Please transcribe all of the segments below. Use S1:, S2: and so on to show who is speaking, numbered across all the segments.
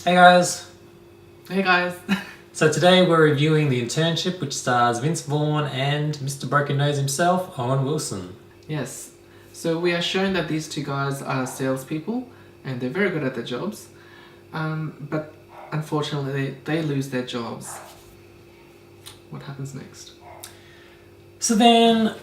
S1: Hey guys!
S2: Hey guys!
S1: So today we're reviewing The Internship, which stars Vince Vaughn and Mr. Broken Nose himself, Owen Wilson.
S2: Yes, so we are shown that these two guys are salespeople and they're very good at their jobs, but unfortunately they lose their jobs. What happens next?
S1: So then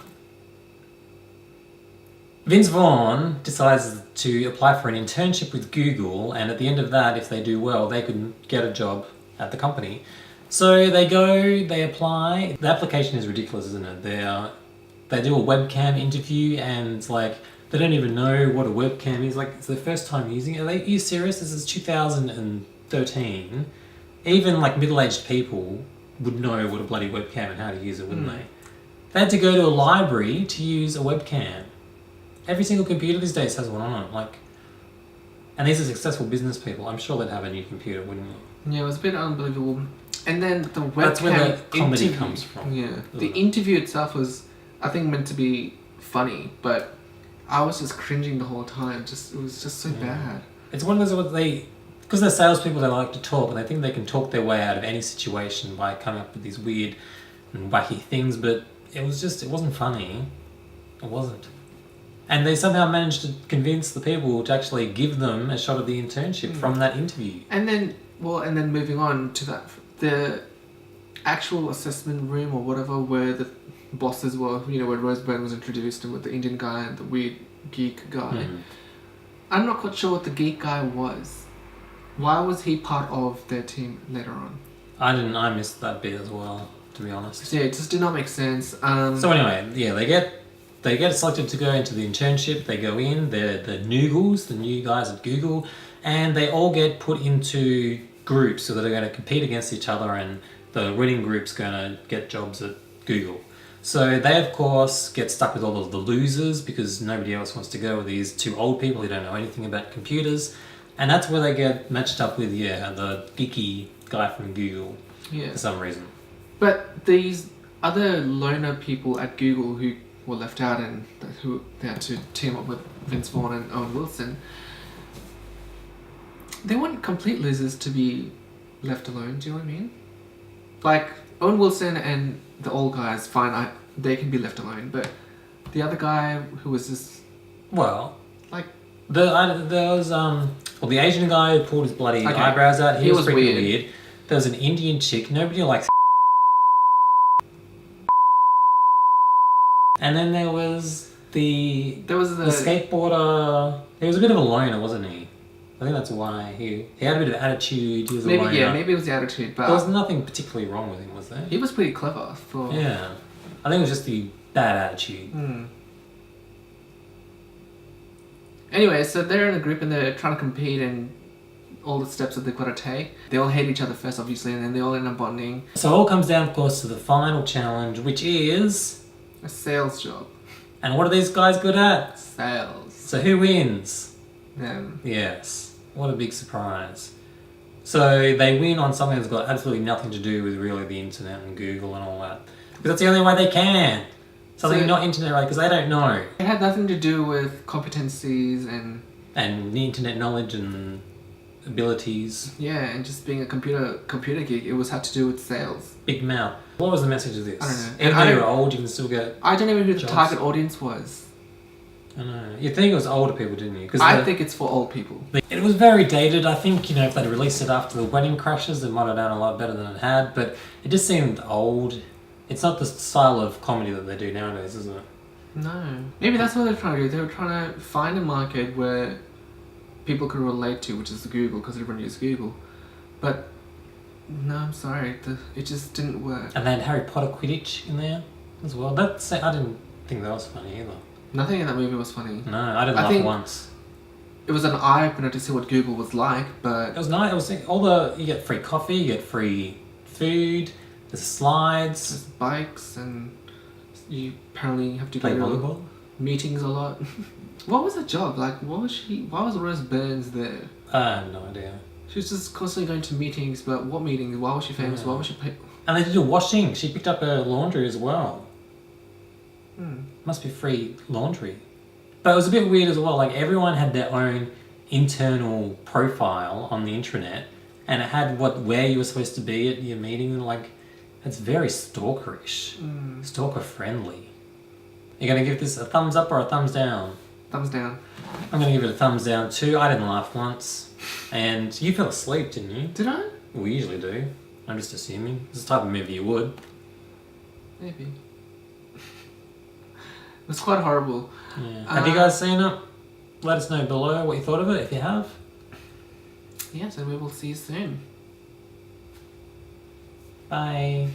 S1: Vince Vaughn decides to apply for an internship with Google, and at the end of that, if they do well, they could get a job at the company. So they go, they apply. The application is ridiculous, isn't it? They do a webcam interview, and it's like they don't even know what a webcam is. Like, it's their first time using it. Are you serious? This is 2013. Even like middle-aged people would know what a bloody webcam and how to use it, wouldn't they? They had to go to a library to use a webcam. Every single computer these days has one on it. And these are successful business people. I'm sure they'd have a new computer, wouldn't you?
S2: Yeah, it was a bit unbelievable. And then the webcam.
S1: That's where the comedy comes from.
S2: Yeah, the interview itself was, I think, meant to be funny, but I was just cringing the whole time. It was just so bad.
S1: It's one of those because they're salespeople, they like to talk, and they think they can talk their way out of any situation by coming up with these weird and wacky things. But it wasn't funny. It wasn't. And they somehow managed to convince the people to actually give them a shot at the internship from that interview.
S2: And then moving on to that, the actual assessment room or whatever, where the bosses were, where Rose Byrne was introduced and with the Indian guy and the weird geek guy. I'm not quite sure what the geek guy was. Why was he part of their team later on? I
S1: missed that bit as well, to be honest.
S2: Yeah, it just did not make sense.
S1: So anyway, yeah, they get selected to go into the internship. They go in, they're the noogles, the new guys at Google, and they all get put into groups so that they're going to compete against each other, and the winning group's going to get jobs at Google. So they, of course, get stuck with all of the losers because nobody else wants to go with these two old people who don't know anything about computers. And that's where they get matched up with, the geeky guy from Google for some reason.
S2: But these other loner people at Google who were left out and who they had to team up with Vince Vaughn and Owen Wilson, they weren't complete losers to be left alone, do you know what I mean? Like, Owen Wilson and the old guys, fine, they can be left alone, but the other guy who was just...
S1: Well, like... the Asian guy who pulled his bloody eyebrows out, he was freaking weird. There was an Indian chick, nobody likes... And then there was the skateboarder. He was a bit of a loner, wasn't he? I think that's why he had a bit of attitude. He was a loner.
S2: Maybe it was the attitude, but
S1: there was nothing particularly wrong with him, was there?
S2: He was pretty clever for...
S1: Yeah, I think it was just the bad attitude.
S2: Anyway, so they're in a group and they're trying to compete and all the steps that they've got to take. They all hate each other first, obviously, and then they all end up bonding.
S1: So it all comes down, of course, to the final challenge, which is...
S2: a sales job.
S1: And what are these guys good at?
S2: Sales.
S1: So who wins?
S2: Them.
S1: Yes. What a big surprise. So they win on something that's got absolutely nothing to do with really the internet and Google and all that. Because that's the only way they can. Something not internet related, because they don't know.
S2: It had nothing to do with competencies and
S1: the internet knowledge and abilities.
S2: Yeah, and just being a computer geek, it had to do with sales.
S1: Big mouth. What was the message of this?
S2: I don't know.
S1: Even though you're old, you can still get
S2: I don't even know who
S1: jobs.
S2: the target audience was.
S1: I know. You think it was older people, didn't you?
S2: I think it's for old people.
S1: It was very dated. I think, if they'd released it after the Wedding Crashers, it might have done a lot better than it had, but it just seemed old. It's not the style of comedy that they do nowadays, is it?
S2: No. Maybe that's what they're trying to do. They were trying to find a market where people could relate to, which is Google, because everyone uses Google. But no, I'm sorry, it just didn't work.
S1: And they had Harry Potter Quidditch in there as well. I didn't think that was funny either.
S2: Nothing in that movie was funny.
S1: No, I didn't laugh once.
S2: It was an eye-opener to see what Google was like, but...
S1: It was nice. It was you get free coffee, you get free food, there's slides.
S2: There's bikes, and you apparently have to
S1: play
S2: go
S1: volleyball.
S2: to meetings a lot. What was her job? Like, why was Rose Byrne there?
S1: I have no idea.
S2: She was just constantly going to meetings, but what meetings? Why was she famous? Why was she
S1: And they did a washing. She picked up her laundry as well. Must be free laundry. But it was a bit weird as well. Like, everyone had their own internal profile on the intranet, and it had where you were supposed to be at your meeting. Like, it's very stalkerish, stalker friendly. You're gonna give this a thumbs up or a thumbs down?
S2: Thumbs down.
S1: I'm gonna give it a thumbs down too. I didn't laugh once, and you fell asleep, didn't you?
S2: Did I?
S1: We usually do. I'm just assuming. It's the type of movie you would.
S2: Maybe. It's quite horrible.
S1: Yeah. Have you guys seen it? Let us know below what you thought of it if you have.
S2: Yes, and we will see you soon.
S1: Bye.